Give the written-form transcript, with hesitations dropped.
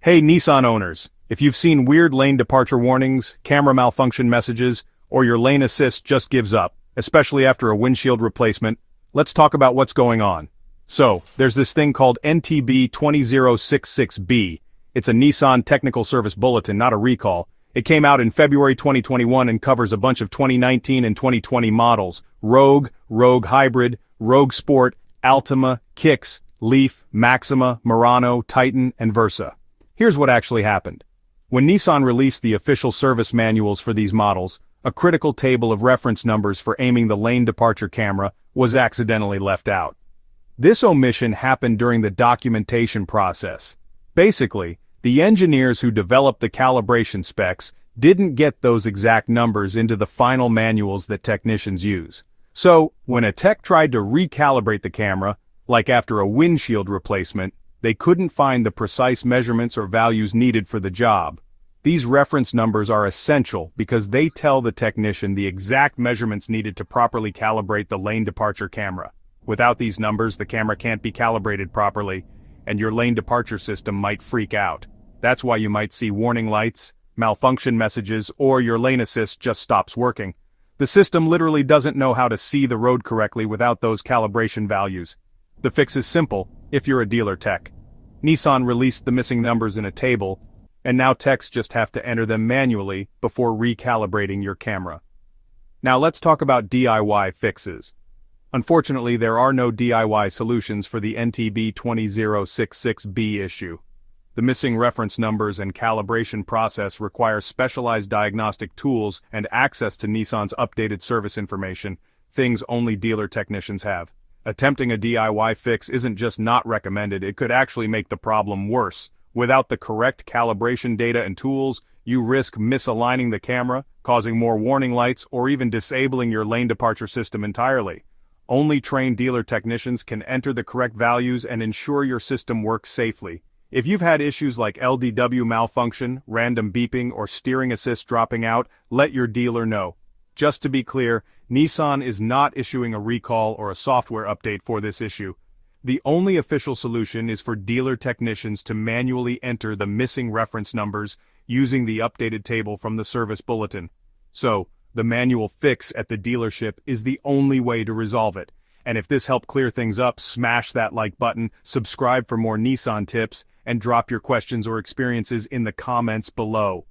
Hey Nissan owners, if you've seen weird lane departure warnings, camera malfunction messages, or your lane assist just gives up, especially after a windshield replacement, let's talk about what's going on. So, there's this thing called NTB20-066B. It's a Nissan Technical Service Bulletin, not a recall. It came out in February 2021 and covers a bunch of 2019 and 2020 models: Rogue, Rogue Hybrid, Rogue Sport, Altima, Kicks, Leaf, Maxima, Murano, Titan, and Versa. Here's what actually happened. When Nissan released the official service manuals for these models, a critical table of reference numbers for aiming the lane departure camera was accidentally left out. This omission happened during the documentation process. Basically, the engineers who developed the calibration specs didn't get those exact numbers into the final manuals that technicians use. So, when a tech tried to recalibrate the camera, like after a windshield replacement, they couldn't find the precise measurements or values needed for the job. These reference numbers are essential because they tell the technician the exact measurements needed to properly calibrate the lane departure camera. Without these numbers, the camera can't be calibrated properly, and your lane departure system might freak out. That's why you might see warning lights, malfunction messages, or your lane assist just stops working. The system literally doesn't know how to see the road correctly without those calibration values. The fix is simple, if you're a dealer tech. Nissan released the missing numbers in a table, and now techs just have to enter them manually before recalibrating your camera. Now let's talk about DIY fixes. Unfortunately, there are no DIY solutions for the NTB20-066B issue. The missing reference numbers and calibration process require specialized diagnostic tools and access to Nissan's updated service information, things only dealer technicians have. Attempting a DIY fix isn't just not recommended, it could actually make the problem worse. Without the correct calibration data and tools, you risk misaligning the camera, causing more warning lights, or even disabling your lane departure system entirely. Only trained dealer technicians can enter the correct values and ensure your system works safely. If you've had issues like LDW malfunction, random beeping, or steering assist dropping out, let your dealer know. Just to be clear, Nissan is not issuing a recall or a software update for this issue. The only official solution is for dealer technicians to manually enter the missing reference numbers using the updated table from the service bulletin. So, the manual fix at the dealership is the only way to resolve it. And if this helped clear things up, smash that like button, subscribe for more Nissan tips, and drop your questions or experiences in the comments below.